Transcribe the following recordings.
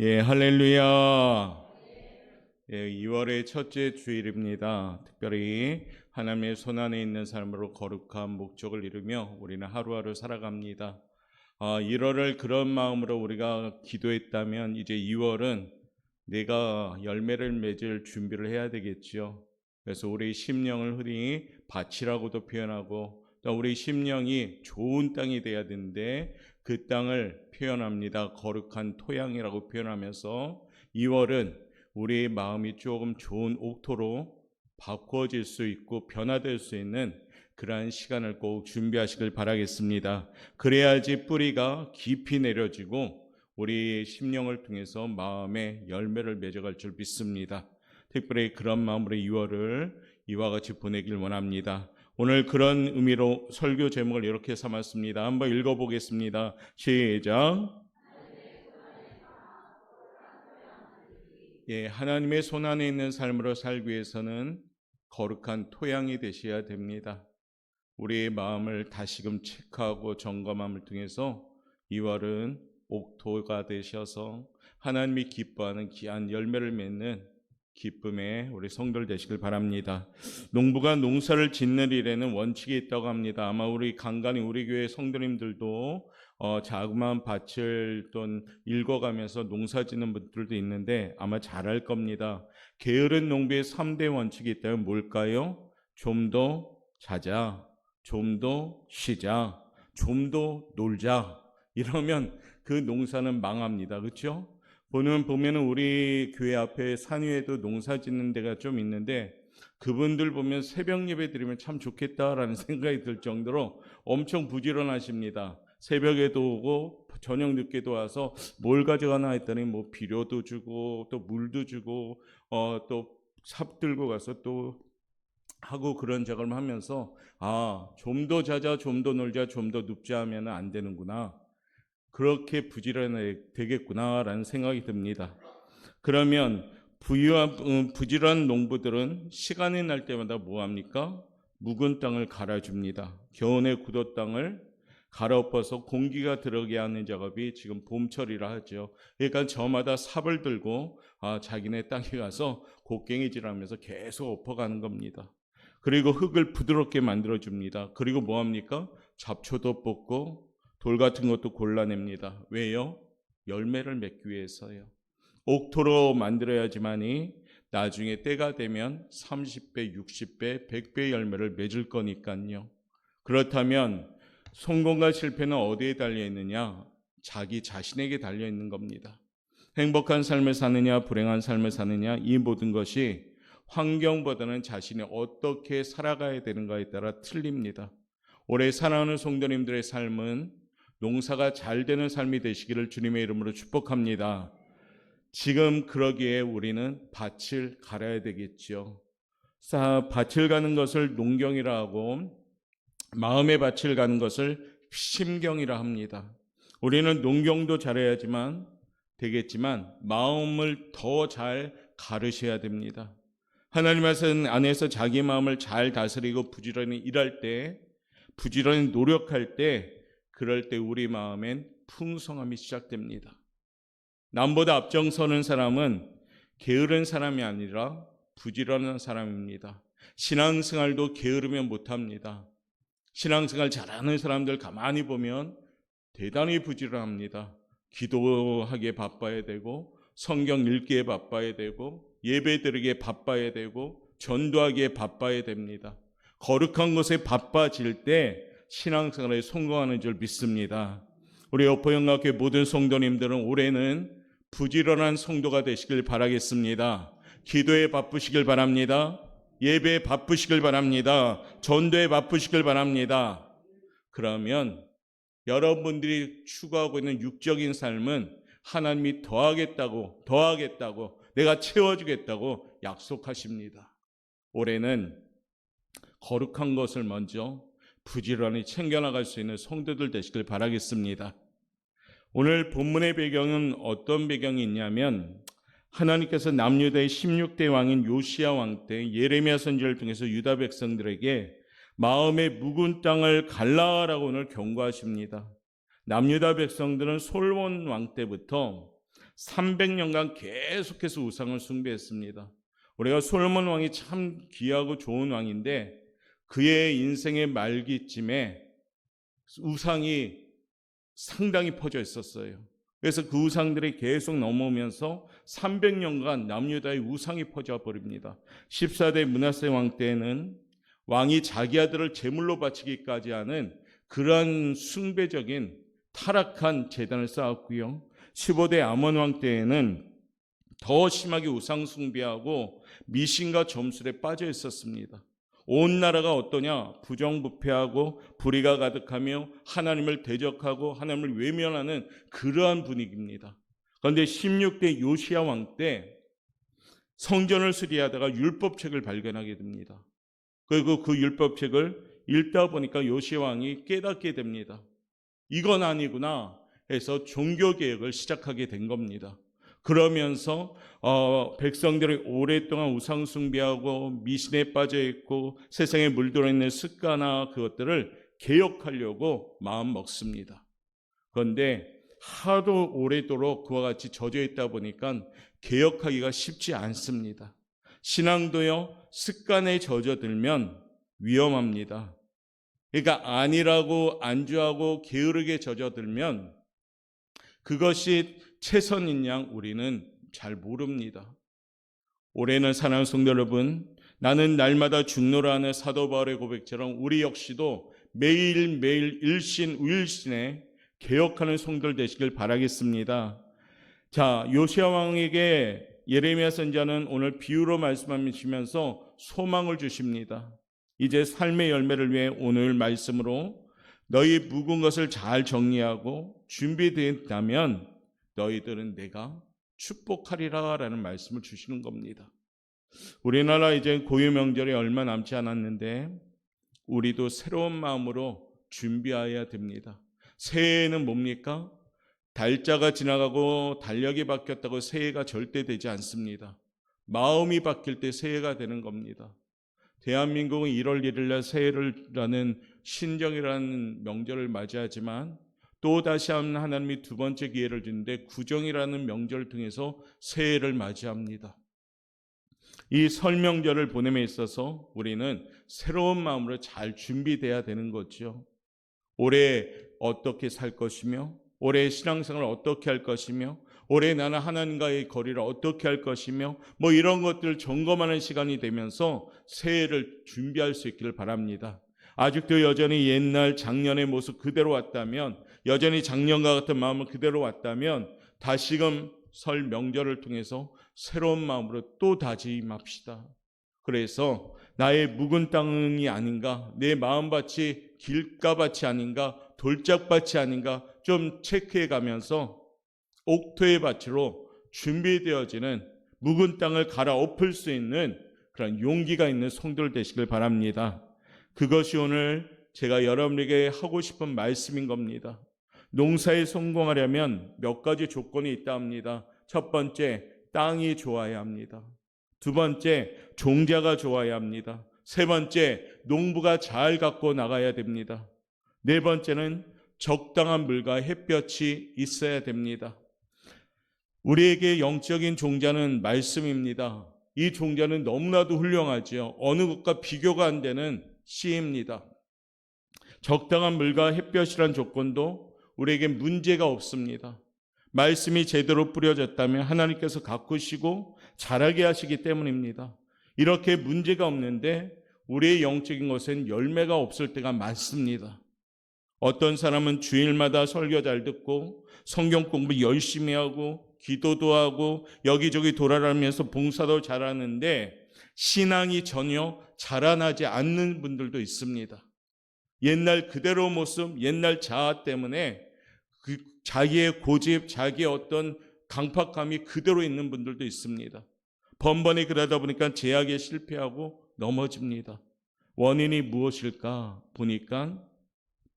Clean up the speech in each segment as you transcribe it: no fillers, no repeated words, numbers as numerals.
예, 할렐루야. 예, 2월의 첫째 주일입니다. 특별히 하나님의 손안에 있는 삶으로 거룩한 목적을 이루며 우리는 하루하루 살아갑니다. 1월을 그런 마음으로 우리가 기도했다면 이제 2월은 내가 열매를 맺을 준비를 해야 되겠지요. 그래서 우리 심령을 흔히 밭이라고도 표현하고 또 우리 심령이 좋은 땅이 돼야 되는데 그 땅을 표현합니다. 거룩한 토양이라고 표현하면서 2월은 우리의 마음이 조금 좋은 옥토로 바꾸어질 수 있고 변화될 수 있는 그러한 시간을 꼭 준비하시길 바라겠습니다. 그래야지 뿌리가 깊이 내려지고 우리 심령을 통해서 마음의 열매를 맺어갈 줄 믿습니다. 특별히 그런 마음으로 2월을 이와 같이 보내길 원합니다. 오늘 그런 의미로 설교 제목을 이렇게 삼았습니다. 한번 읽어보겠습니다. 시작. 예, 하나님의 손안에 있는 삶으로 살기 위해서는 거룩한 토양이 되셔야 됩니다. 우리의 마음을 다시금 체크하고 점검함을 통해서 2월은 옥토가 되셔서 하나님이 기뻐하는 귀한 열매를 맺는 기쁨의 우리 성도들 되시길 바랍니다. 농부가 농사를 짓는 일에는 원칙이 있다고 합니다. 아마 우리 간간히 우리 교회 성도님들도 자그마한 밭을 또 읽어가면서 농사 짓는 분들도 있는데 아마 잘 알 겁니다. 게으른 농부의 3대 원칙이 있다면 뭘까요? 좀 더 자자, 좀 더 쉬자, 좀 더 놀자. 이러면 그 농사는 망합니다. 그렇죠? 보면 우리 교회 앞에 산 위에도 농사 짓는 데가 좀 있는데 그분들 보면 새벽 예배 드리면 참 좋겠다라는 생각이 들 정도로 엄청 부지런하십니다. 새벽에도 오고 저녁 늦게도 와서 뭘 가져가나 했더니 뭐 비료도 주고 또 물도 주고 또 삽 들고 가서 또 하고 그런 작업을 하면서 좀 더 자자, 좀 더 놀자, 좀 더 눕자 하면 안 되는구나. 그렇게 부지런해야 되겠구나라는 생각이 듭니다. 그러면 부지런한 농부들은 시간이 날 때마다 뭐합니까? 묵은 땅을 갈아줍니다. 겨우내 굳은 땅을 갈아엎어서 공기가 들어오게 하는 작업이 지금 봄철이라 하죠. 그러니까 저마다 삽을 들고 자기네 땅에 가서 곡괭이질하면서 계속 엎어가는 겁니다. 그리고 흙을 부드럽게 만들어줍니다. 그리고 뭐합니까? 잡초도 뽑고 돌 같은 것도 골라냅니다. 왜요? 열매를 맺기 위해서요. 옥토로 만들어야지만이 나중에 때가 되면 30배, 60배, 100배 열매를 맺을 거니까요. 그렇다면 성공과 실패는 어디에 달려 있느냐? 자기 자신에게 달려 있는 겁니다. 행복한 삶을 사느냐, 불행한 삶을 사느냐, 이 모든 것이 환경보다는 자신이 어떻게 살아가야 되는가에 따라 틀립니다. 올해 사랑하는 성도님들의 삶은 농사가 잘 되는 삶이 되시기를 주님의 이름으로 축복합니다. 지금 그러기에 우리는 밭을 갈아야 되겠죠. 밭을 가는 것을 농경이라 하고 마음의 밭을 가는 것을 심경이라 합니다. 우리는 농경도 잘해야지만 되겠지만 마음을 더 잘 가르셔야 됩니다. 하나님 안에서 자기 마음을 잘 다스리고 부지런히 일할 때, 부지런히 노력할 때, 그럴 때 우리 마음엔 풍성함이 시작됩니다. 남보다 앞장서는 사람은 게으른 사람이 아니라 부지런한 사람입니다. 신앙생활도 게으르면 못합니다. 신앙생활 잘하는 사람들 가만히 보면 대단히 부지런합니다. 기도하기에 바빠야 되고 성경 읽기에 바빠야 되고 예배 드리기에 바빠야 되고 전도하기에 바빠야 됩니다. 거룩한 것에 바빠질 때 신앙생활에 성공하는 줄 믿습니다. 우리 여포영락교회 모든 성도님들은 올해는 부지런한 성도가 되시길 바라겠습니다. 기도에 바쁘시길 바랍니다. 예배에 바쁘시길 바랍니다. 전도에 바쁘시길 바랍니다. 그러면 여러분들이 추구하고 있는 육적인 삶은 하나님이 더하겠다고 내가 채워주겠다고 약속하십니다. 올해는 거룩한 것을 먼저 부지런히 챙겨나갈 수 있는 성도들 되시길 바라겠습니다. 오늘 본문의 배경은 어떤 배경이 있냐면 하나님께서 남유다의 16대 왕인 요시야 왕 때 예레미야 선지자를 통해서 유다 백성들에게 마음의 묵은 땅을 갈라라고 오늘 경고하십니다. 남유다 백성들은 솔몬 왕 때부터 300년간 계속해서 우상을 숭배했습니다. 우리가 솔로몬 왕이 참 귀하고 좋은 왕인데 그의 인생의 말기쯤에 우상이 상당히 퍼져 있었어요. 그래서 그 우상들이 계속 넘어오면서 300년간 남유다의 우상이 퍼져 버립니다. 14대 므낫세 왕 때에는 왕이 자기 아들을 제물로 바치기까지 하는 그러한 숭배적인 타락한 제단을 쌓았고요. 15대 아몬 왕 때에는 더 심하게 우상 숭배하고 미신과 점술에 빠져 있었습니다. 온 나라가 어떠냐? 부정부패하고 불의가 가득하며 하나님을 대적하고 하나님을 외면하는 그러한 분위기입니다. 그런데 16대 요시야 왕 때 성전을 수리하다가 율법책을 발견하게 됩니다. 그리고 그 율법책을 읽다 보니까 요시야 왕이 깨닫게 됩니다. 이건 아니구나 해서 종교개혁을 시작하게 된 겁니다. 그러면서 백성들이 오랫동안 우상 숭배하고 미신에 빠져 있고 세상에 물들어 있는 습관이나 그것들을 개혁하려고 마음 먹습니다. 그런데 하도 오래도록 그와 같이 젖어 있다 보니까 개혁하기가 쉽지 않습니다. 신앙도요, 습관에 젖어들면 위험합니다. 그러니까 아니라고 안주하고 게으르게 젖어들면 그것이 최선인 양 우리는 잘 모릅니다. 올해는 사랑하는 성도 여러분, 나는 날마다 죽노라 하는 사도 바울의 고백처럼 우리 역시도 매일매일 일신 우일신에 개혁하는 성도들 되시길 바라겠습니다. 자, 요시야 왕에게 예레미야 선지자는 오늘 비유로 말씀하시면서 소망을 주십니다. 이제 삶의 열매를 위해 오늘 말씀으로 너희 묵은 것을 잘 정리하고 준비된다면 너희들은 내가 축복하리라 라는 말씀을 주시는 겁니다. 우리나라 이제 고유 명절이 얼마 남지 않았는데 우리도 새로운 마음으로 준비해야 됩니다. 새해에는 뭡니까? 달자가 지나가고 달력이 바뀌었다고 새해가 절대 되지 않습니다. 마음이 바뀔 때 새해가 되는 겁니다. 대한민국은 1월 1일 날 새해라는 신정이라는 명절을 맞이하지만 또 다시 한번 하나님이 두 번째 기회를 주는데 구정이라는 명절을 통해서 새해를 맞이합니다. 이 설 명절을 보냄에 있어서 우리는 새로운 마음으로 잘 준비돼야 되는 거죠. 올해 어떻게 살 것이며 올해 신앙생활을 어떻게 할 것이며 올해 나는 하나님과의 거리를 어떻게 할 것이며 뭐 이런 것들을 점검하는 시간이 되면서 새해를 준비할 수 있기를 바랍니다. 아직도 여전히 옛날 작년의 모습 그대로 왔다면, 여전히 작년과 같은 마음을 그대로 왔다면 다시금 설 명절을 통해서 새로운 마음으로 또 다짐합시다. 그래서 나의 묵은 땅이 아닌가, 내 마음밭이 길가밭이 아닌가, 돌짝밭이 아닌가 좀 체크해 가면서 옥토의 밭으로 준비되어지는 묵은 땅을 갈아엎을 수 있는 그런 용기가 있는 성도들 되시길 바랍니다. 그것이 오늘 제가 여러분에게 하고 싶은 말씀인 겁니다. 농사에 성공하려면 몇 가지 조건이 있다 합니다. 첫 번째, 땅이 좋아야 합니다. 두 번째, 종자가 좋아야 합니다. 세 번째, 농부가 잘 갖고 나가야 됩니다. 네 번째는 적당한 물과 햇볕이 있어야 됩니다. 우리에게 영적인 종자는 말씀입니다. 이 종자는 너무나도 훌륭하지요. 어느 것과 비교가 안 되는 씨입니다. 적당한 물과 햇볕이란 조건도 우리에게 문제가 없습니다. 말씀이 제대로 뿌려졌다면 하나님께서 가꾸시고 자라게 하시기 때문입니다. 이렇게 문제가 없는데 우리의 영적인 것엔 열매가 없을 때가 많습니다. 어떤 사람은 주일마다 설교 잘 듣고 성경 공부 열심히 하고 기도도 하고 여기저기 돌아다니면서 봉사도 잘하는데 신앙이 전혀 자라나지 않는 분들도 있습니다. 옛날 그대로 모습, 옛날 자아 때문에 자기의 고집, 자기의 어떤 강팍함이 그대로 있는 분들도 있습니다. 번번이 그러다 보니까 제약에 실패하고 넘어집니다. 원인이 무엇일까 보니까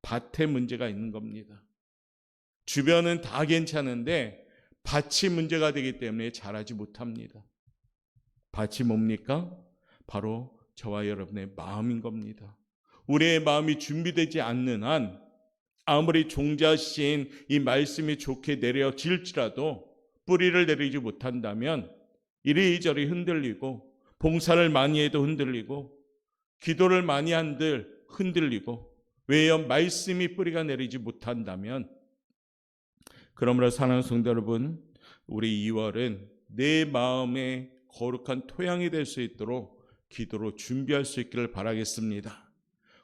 밭에 문제가 있는 겁니다. 주변은 다 괜찮은데 밭이 문제가 되기 때문에 자라지 못합니다. 밭이 뭡니까? 바로 저와 여러분의 마음인 겁니다. 우리의 마음이 준비되지 않는 한 아무리 종자신 이 말씀이 좋게 내려질지라도 뿌리를 내리지 못한다면 이리저리 흔들리고, 봉사를 많이 해도 흔들리고, 기도를 많이 한들 흔들리고, 왜요? 말씀이 뿌리가 내리지 못한다면. 그러므로 사랑하는 성도 여러분, 우리 2월은 내 마음의 거룩한 토양이 될 수 있도록 기도로 준비할 수 있기를 바라겠습니다.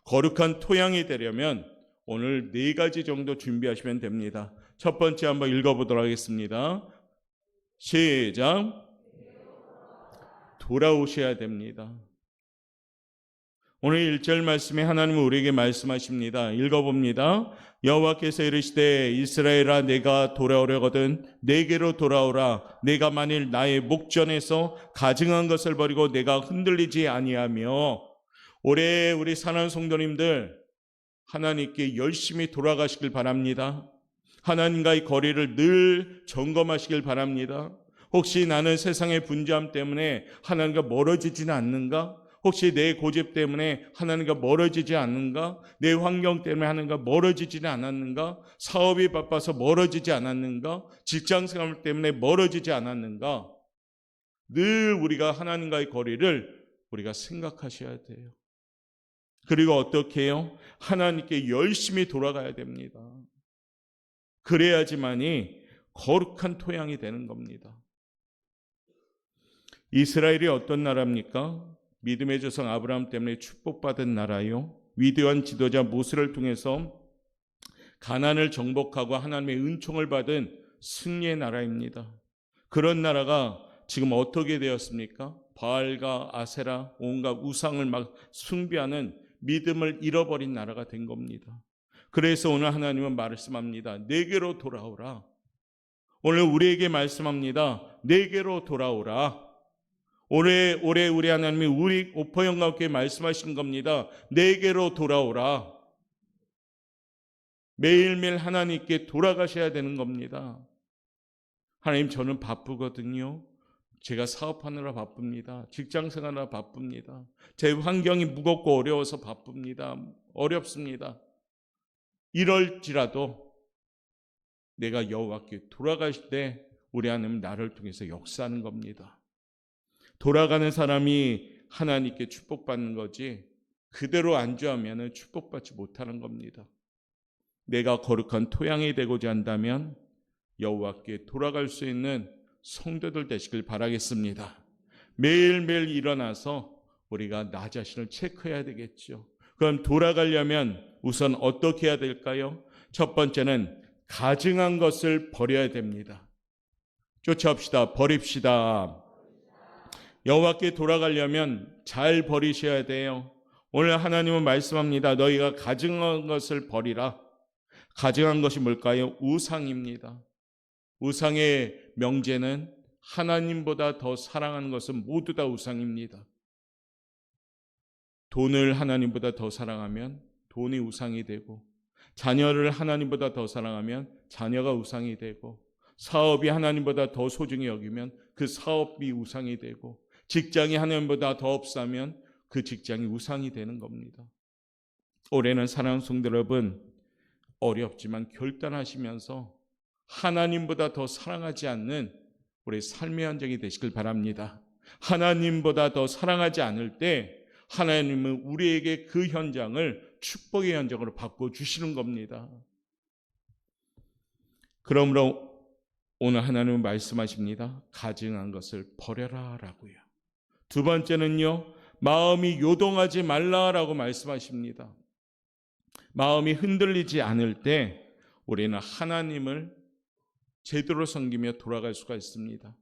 거룩한 토양이 되려면 오늘 4가지 정도 준비하시면 됩니다. 첫 번째 한번 읽어보도록 하겠습니다. 시작. 돌아오셔야 됩니다. 오늘 1절 말씀에 하나님은 우리에게 말씀하십니다. 읽어봅니다. 여호와께서 이르시되 이스라엘아 내가 돌아오려거든 내게로 돌아오라. 내가 만일 나의 목전에서 가증한 것을 버리고 내가 흔들리지 아니하며. 올해 우리 사랑하는 성도님들 하나님께 열심히 돌아가시길 바랍니다. 하나님과의 거리를 늘 점검하시길 바랍니다. 혹시 나는 세상의 분주함 때문에 하나님과 멀어지지는 않는가? 혹시 내 고집 때문에 하나님과 멀어지지 않는가? 내 환경 때문에 하나님과 멀어지지는 않았는가? 사업이 바빠서 멀어지지 않았는가? 직장생활 때문에 멀어지지 않았는가? 늘 우리가 하나님과의 거리를 우리가 생각하셔야 돼요. 그리고 어떻게 해요? 하나님께 열심히 돌아가야 됩니다. 그래야지만이 거룩한 토양이 되는 겁니다. 이스라엘이 어떤 나라입니까? 믿음의 조상 아브라함 때문에 축복받은 나라요. 위대한 지도자 모세를 통해서 가나안을 정복하고 하나님의 은총을 받은 승리의 나라입니다. 그런 나라가 지금 어떻게 되었습니까? 바알과 아세라 온갖 우상을 막 숭배하는 믿음을 잃어버린 나라가 된 겁니다. 그래서 오늘 하나님은 말씀합니다. 내게로 돌아오라. 오늘 우리에게 말씀합니다. 내게로 돌아오라. 올해 우리 하나님이 우리 오퍼형과 함께 말씀하신 겁니다. 내게로 돌아오라. 매일매일 하나님께 돌아가셔야 되는 겁니다. 하나님, 저는 바쁘거든요. 제가 사업하느라 바쁩니다. 직장생활하느라 바쁩니다. 제 환경이 무겁고 어려워서 바쁩니다. 어렵습니다. 이럴지라도 내가 여호와께 돌아가실 때 우리 하나님 나를 통해서 역사하는 겁니다. 돌아가는 사람이 하나님께 축복받는 거지 그대로 안주하면 축복받지 못하는 겁니다. 내가 거룩한 토양이 되고자 한다면 여호와께 돌아갈 수 있는 성도들 되시길 바라겠습니다. 매일매일 일어나서 우리가 나 자신을 체크해야 되겠죠. 그럼 돌아가려면 우선 어떻게 해야 될까요? 첫 번째는 가증한 것을 버려야 됩니다. 쫓아옵시다. 버립시다. 여호와께 돌아가려면 잘 버리셔야 돼요. 오늘 하나님은 말씀합니다. 너희가 가증한 것을 버리라. 가증한 것이 뭘까요? 우상입니다. 우상의 명제는 하나님보다 더 사랑하는 것은 모두 다 우상입니다. 돈을 하나님보다 더 사랑하면 돈이 우상이 되고, 자녀를 하나님보다 더 사랑하면 자녀가 우상이 되고, 사업이 하나님보다 더 소중히 여기면 그 사업이 우상이 되고, 직장이 하나님보다 더 없으면 그 직장이 우상이 되는 겁니다. 올해는 사랑하는 성도 여러분, 어렵지만 결단하시면서 하나님보다 더 사랑하지 않는 우리 삶의 현장이 되시길 바랍니다. 하나님보다 더 사랑하지 않을 때 하나님은 우리에게 그 현장을 축복의 현장으로 바꿔주시는 겁니다. 그러므로 오늘 하나님은 말씀하십니다. 가증한 것을 버려라 라고요. 두 번째는요, 마음이 요동하지 말라라고 말씀하십니다. 마음이 흔들리지 않을 때 우리는 하나님을 제대로 섬기며 돌아갈 수가 있습니다.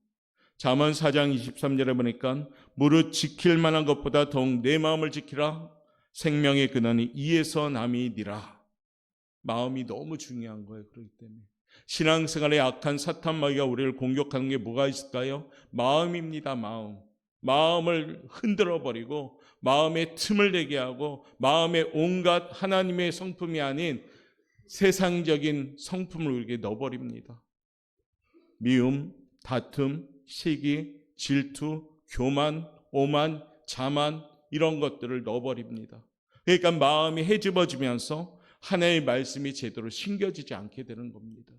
잠언 4장 23절에 보니까 무릇 지킬 만한 것보다 더욱 내 마음을 지키라. 생명의 근원이 이에서 남이니라. 마음이 너무 중요한 거예요. 그렇기 때문에 신앙생활에 악한 사탄 마귀가 우리를 공격하는 게 뭐가 있을까요? 마음입니다. 마음을 흔들어 버리고 마음에 틈을 내게 하고 마음에 온갖 하나님의 성품이 아닌 세상적인 성품을 우리에게 넣어버립니다. 미움, 다툼, 시기, 질투, 교만, 오만, 자만 이런 것들을 넣어버립니다. 그러니까 마음이 헤집어지면서 하나님의 말씀이 제대로 심겨지지 않게 되는 겁니다.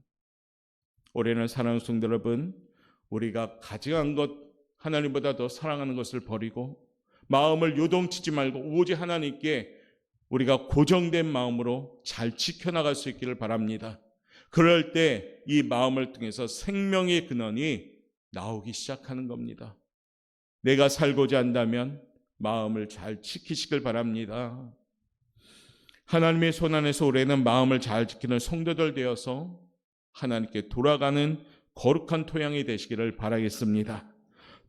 올해는 사랑하는 성도 여러분, 우리가 가증한 것, 하나님보다 더 사랑하는 것을 버리고 마음을 요동치지 말고 오직 하나님께 우리가 고정된 마음으로 잘 지켜나갈 수 있기를 바랍니다. 그럴 때 이 마음을 통해서 생명의 근원이 나오기 시작하는 겁니다. 내가 살고자 한다면 마음을 잘 지키시길 바랍니다. 하나님의 손 안에서 올해는 마음을 잘 지키는 성도들 되어서 하나님께 돌아가는 거룩한 토양이 되시기를 바라겠습니다.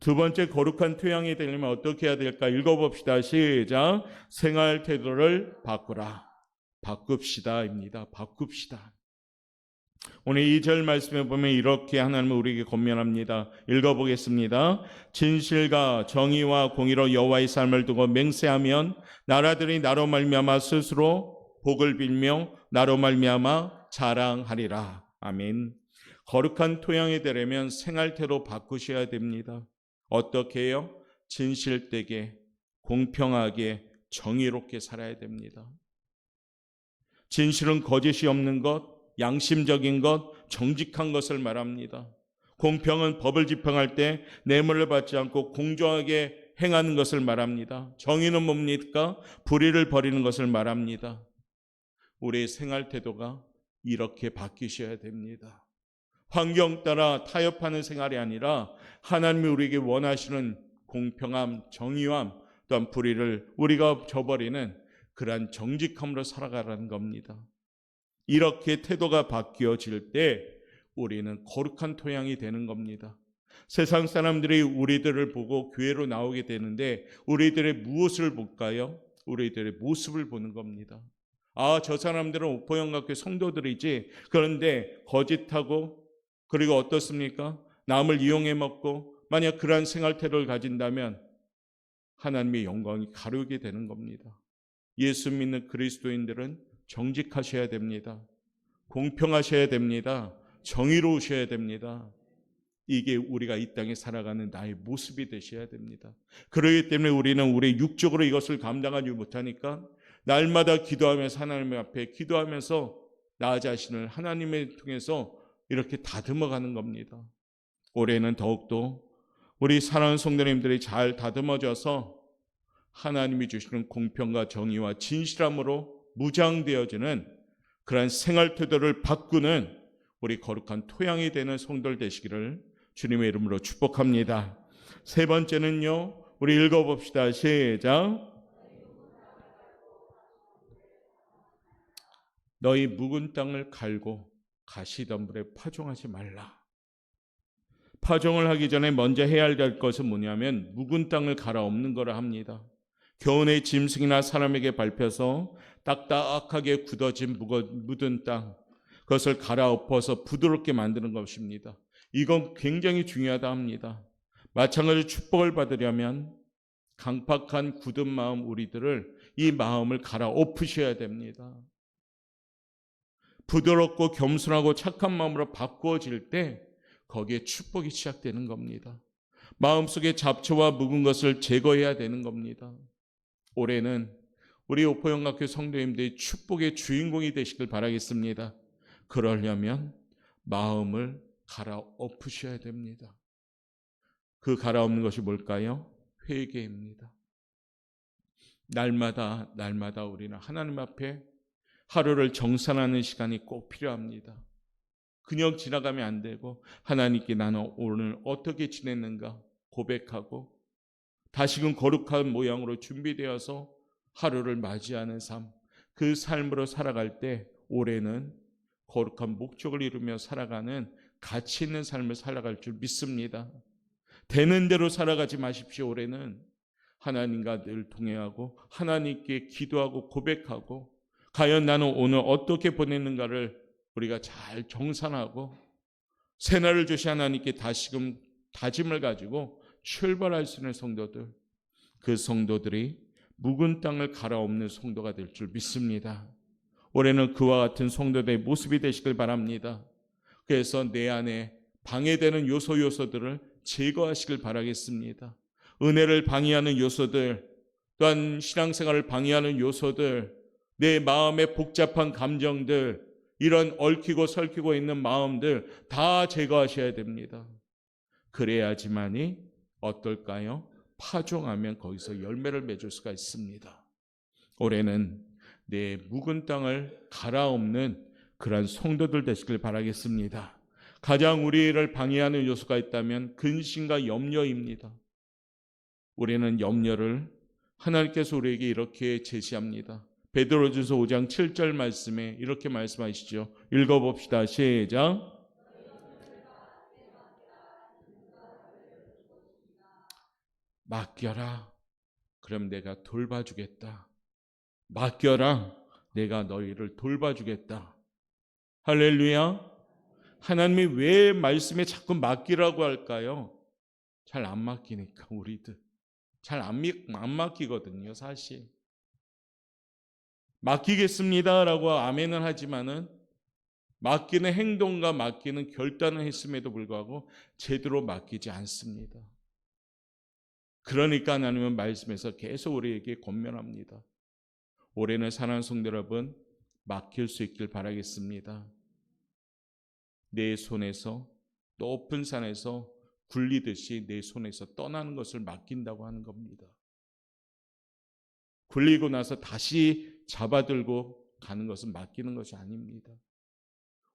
두 번째 거룩한 토양이 되려면 어떻게 해야 될까? 읽어봅시다. 시작. 생활 태도를 바꾸라. 바꿉시다입니다. 바꿉시다. 오늘 2절 말씀에 보면 이렇게 하나님은 우리에게 권면합니다. 읽어보겠습니다. 진실과 정의와 공의로 여호와의 삶을 두고 맹세하면 나라들이 나로 말미암아 스스로 복을 빌며 나로 말미암아 자랑하리라. 아멘. 거룩한 토양이 되려면 생활태도 바꾸셔야 됩니다. 어떻게 해요? 진실되게, 공평하게, 정의롭게 살아야 됩니다. 진실은 거짓이 없는 것, 양심적인 것, 정직한 것을 말합니다. 공평은 법을 집행할 때 뇌물을 받지 않고 공정하게 행하는 것을 말합니다. 정의는 뭡니까? 불의를 버리는 것을 말합니다. 우리의 생활 태도가 이렇게 바뀌셔야 됩니다. 환경 따라 타협하는 생활이 아니라 하나님이 우리에게 원하시는 공평함, 정의함, 또한 불의를 우리가 저버리는 그러한 정직함으로 살아가라는 겁니다. 이렇게 태도가 바뀌어질 때 우리는 거룩한 토양이 되는 겁니다. 세상 사람들이 우리들을 보고 교회로 나오게 되는데 우리들의 무엇을 볼까요? 우리들의 모습을 보는 겁니다. 아, 저 사람들은 오포영학교 성도들이지. 그런데 거짓하고 그리고 어떻습니까? 남을 이용해 먹고 만약 그러한 생활 태도를 가진다면 하나님의 영광이 가려게 되는 겁니다. 예수 믿는 그리스도인들은 정직하셔야 됩니다. 공평하셔야 됩니다. 정의로우셔야 됩니다. 이게 우리가 이 땅에 살아가는 나의 모습이 되셔야 됩니다. 그렇기 때문에 우리는 우리 육적으로 이것을 감당하지 못하니까 날마다 기도하면서 하나님 앞에 기도하면서 나 자신을 하나님을 통해서 이렇게 다듬어가는 겁니다. 올해는 더욱더 우리 사랑하는 성도님들이 잘 다듬어져서 하나님이 주시는 공평과 정의와 진실함으로 무장되어지는 그러한 생활 태도를 바꾸는 우리 거룩한 토양이 되는 성도들 되시기를 주님의 이름으로 축복합니다. 세 번째는요, 우리 읽어봅시다. 시작. 너희 묵은 땅을 갈고 가시덤불에 파종하지 말라. 파종을 하기 전에 먼저 해야 할 것은 뭐냐면 묵은 땅을 갈아엎는 거라 합니다. 겨우내 짐승이나 사람에게 밟혀서 딱딱하게 굳어진 묻은 땅, 그것을 갈아엎어서 부드럽게 만드는 것입니다. 이건 굉장히 중요하다 합니다. 마찬가지로 축복을 받으려면 강팍한 굳은 마음 우리들을 이 마음을 갈아엎으셔야 됩니다. 부드럽고 겸손하고 착한 마음으로 바꾸어질 때 거기에 축복이 시작되는 겁니다. 마음속에 잡초와 묵은 것을 제거해야 되는 겁니다. 올해는 우리 오포영학교 성도님들이 축복의 주인공이 되시길 바라겠습니다. 그러려면 마음을 갈아엎으셔야 됩니다. 그 갈아엎는 것이 뭘까요? 회개입니다. 날마다 우리는 하나님 앞에 하루를 정산하는 시간이 꼭 필요합니다. 그냥 지나가면 안 되고 하나님께 나는 오늘 어떻게 지냈는가 고백하고 다시금 거룩한 모양으로 준비되어서 하루를 맞이하는 삶, 그 삶으로 살아갈 때 올해는 거룩한 목적을 이루며 살아가는 가치 있는 삶을 살아갈 줄 믿습니다. 되는 대로 살아가지 마십시오. 올해는 하나님과 늘 동행하고 하나님께 기도하고 고백하고 과연 나는 오늘 어떻게 보냈는가를 우리가 잘 정산하고 새날을 주신 하나님께 다시금 다짐을 가지고 출발할 수 있는 성도들, 그 성도들이 묵은 땅을 갈아엎는 성도가 될 줄 믿습니다. 올해는 그와 같은 성도들의 모습이 되시길 바랍니다. 그래서 내 안에 방해되는 요소들을 제거하시길 바라겠습니다. 은혜를 방해하는 요소들, 또한 신앙생활을 방해하는 요소들, 내 마음의 복잡한 감정들, 이런 얽히고 설키고 있는 마음들 다 제거하셔야 됩니다. 그래야지만이 어떨까요? 파종하면 거기서 열매를 맺을 수가 있습니다. 올해는 내 묵은 땅을 갈아엎는 그러한 성도들 되시길 바라겠습니다. 가장 우리를 방해하는 요소가 있다면 근심과 염려입니다. 우리는 염려를 하나님께서 우리에게 이렇게 제시합니다. 베드로전서 5장 7절 말씀에 이렇게 말씀하시죠. 읽어봅시다. 시작. 맡겨라. 그럼 내가 돌봐주겠다. 맡겨라. 내가 너희를 돌봐주겠다. 할렐루야. 하나님이 왜 말씀에 자꾸 맡기라고 할까요? 잘 안 맡기니까 우리들. 잘 안 맡기거든요, 사실. 맡기겠습니다라고 아멘은 하지만은 맡기는 행동과 맡기는 결단을 했음에도 불구하고 제대로 맡기지 않습니다. 그러니까 하나님은 말씀에서 계속 우리에게 권면합니다. 올해는 사랑하는 성도 여러분, 맡길 수 있길 바라겠습니다. 내 손에서 높은 산에서 굴리듯이 내 손에서 떠나는 것을 맡긴다고 하는 겁니다. 굴리고 나서 다시 잡아들고 가는 것은 맡기는 것이 아닙니다.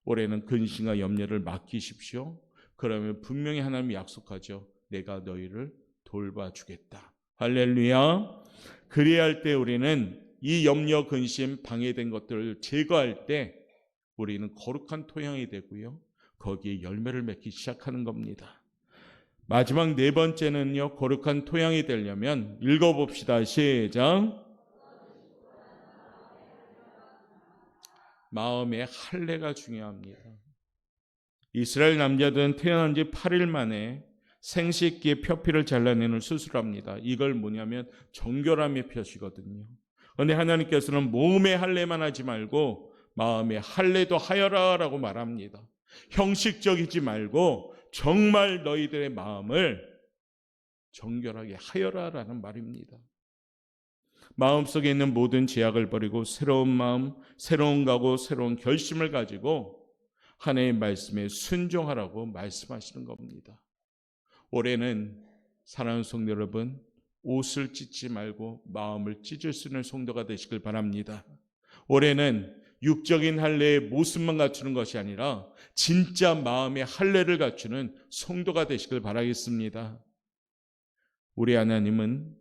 올해는 근심과 염려를 맡기십시오. 그러면 분명히 하나님이 약속하죠. 내가 너희를 돌봐주겠다. 할렐루야. 그래야 할 때 우리는 이 염려, 근심, 방해된 것들을 제거할 때 우리는 거룩한 토양이 되고요. 거기에 열매를 맺기 시작하는 겁니다. 마지막 네 번째는요. 거룩한 토양이 되려면 읽어봅시다. 시작. 마음의 할례가 중요합니다. 이스라엘 남자들은 태어난 지 8일 만에 생식기의 표피를 잘라내는 수술을 합니다. 이걸 뭐냐면 정결함의 표시거든요. 그런데 하나님께서는 몸의 할례만 하지 말고 마음의 할례도 하여라라고 말합니다. 형식적이지 말고 정말 너희들의 마음을 정결하게 하여라라는 말입니다. 마음속에 있는 모든 제약을 버리고 새로운 마음, 새로운 각오, 새로운 결심을 가지고 하나님의 말씀에 순종하라고 말씀하시는 겁니다. 올해는 사랑하는 성도 여러분, 옷을 찢지 말고 마음을 찢을 수 있는 성도가 되시길 바랍니다. 올해는 육적인 할례의 모습만 갖추는 것이 아니라 진짜 마음의 할례를 갖추는 성도가 되시길 바라겠습니다. 우리 하나님은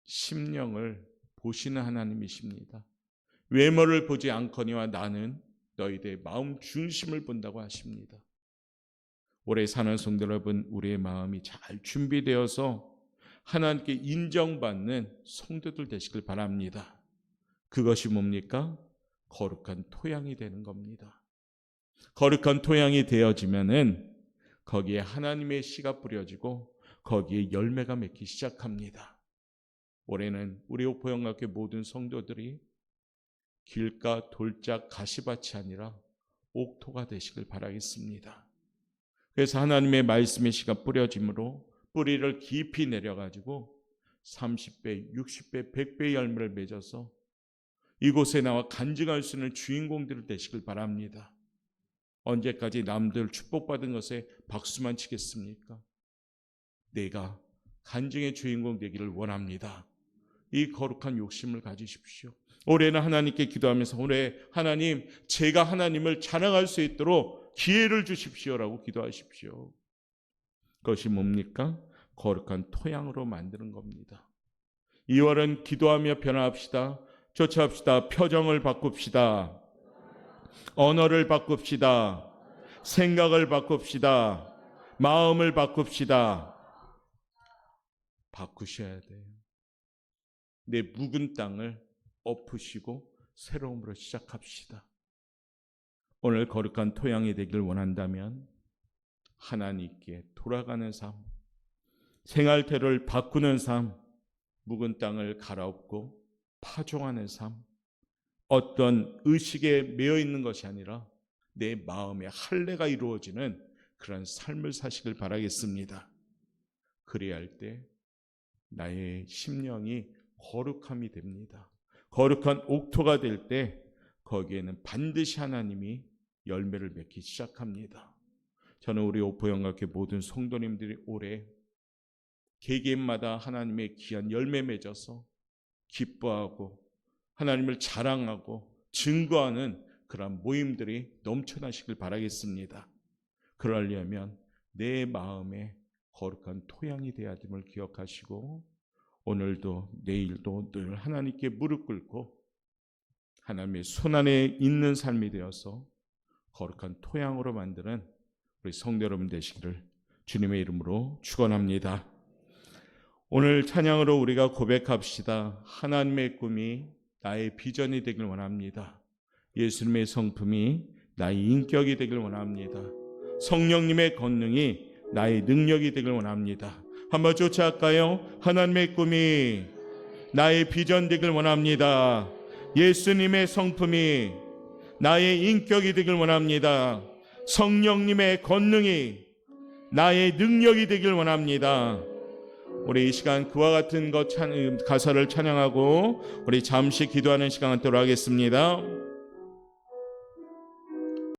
심령을 보시는 하나님이십니다. 외모를 보지 않거니와 나는 너희들의 마음 중심을 본다고 하십니다. 올해 사는 성도 여러분, 우리의 마음이 잘 준비되어서 하나님께 인정받는 성도들 되시길 바랍니다. 그것이 뭡니까? 거룩한 토양이 되는 겁니다. 거룩한 토양이 되어지면은 거기에 하나님의 씨가 뿌려지고 거기에 열매가 맺기 시작합니다. 올해는 우리 오포영학교 모든 성도들이 길가 돌짝 가시밭이 아니라 옥토가 되시길 바라겠습니다. 그래서 하나님의 말씀의 씨가 뿌려짐으로 뿌리를 깊이 내려가지고 30배, 60배, 100배의 열매를 맺어서 이곳에 나와 간증할 수 있는 주인공들이 되시길 바랍니다. 언제까지 남들 축복받은 것에 박수만 치겠습니까? 내가 간증의 주인공 되기를 원합니다. 이 거룩한 욕심을 가지십시오. 올해는 하나님께 기도하면서 올해 하나님, 제가 하나님을 자랑할 수 있도록 기회를 주십시오라고 기도하십시오. 그것이 뭡니까? 거룩한 토양으로 만드는 겁니다. 2월은 기도하며 변화합시다. 조차합시다. 표정을 바꿉시다. 언어를 바꿉시다. 생각을 바꿉시다. 마음을 바꿉시다. 바꾸셔야 돼요. 내 묵은 땅을 엎으시고 새로움으로 시작합시다. 오늘 거룩한 토양이 되길 원한다면 하나님께 돌아가는 삶, 생활태를 바꾸는 삶, 묵은 땅을 갈아엎고 파종하는 삶, 어떤 의식에 매여 있는 것이 아니라 내 마음의 할례가 이루어지는 그런 삶을 사시길 바라겠습니다. 그래야 할 때 나의 심령이 거룩함이 됩니다. 거룩한 옥토가 될 때 거기에는 반드시 하나님이 열매를 맺기 시작합니다. 저는 우리 오포영각교 모든 성도님들이 올해 개개인마다 하나님의 귀한 열매 맺어서 기뻐하고 하나님을 자랑하고 증거하는 그런 모임들이 넘쳐나시길 바라겠습니다. 그러려면 내 마음에 거룩한 토양이 되어야 됨을 기억하시고 오늘도 내일도 늘 하나님께 무릎 꿇고 하나님의 손안에 있는 삶이 되어서 거룩한 토양으로 만드는 우리 성도 여러분 되시기를 주님의 이름으로 축원합니다. 오늘 찬양으로 우리가 고백합시다. 하나님의 꿈이 나의 비전이 되길 원합니다. 예수님의 성품이 나의 인격이 되길 원합니다. 성령님의 권능이 나의 능력이 되길 원합니다. 한번 쫓아갈까요? 하나님의 꿈이 나의 비전 되길 원합니다. 예수님의 성품이 나의 인격이 되길 원합니다. 성령님의 권능이 나의 능력이 되길 원합니다. 우리 이 시간 그와 같은 가사를 찬양하고 우리 잠시 기도하는 시간 갖도록 하겠습니다.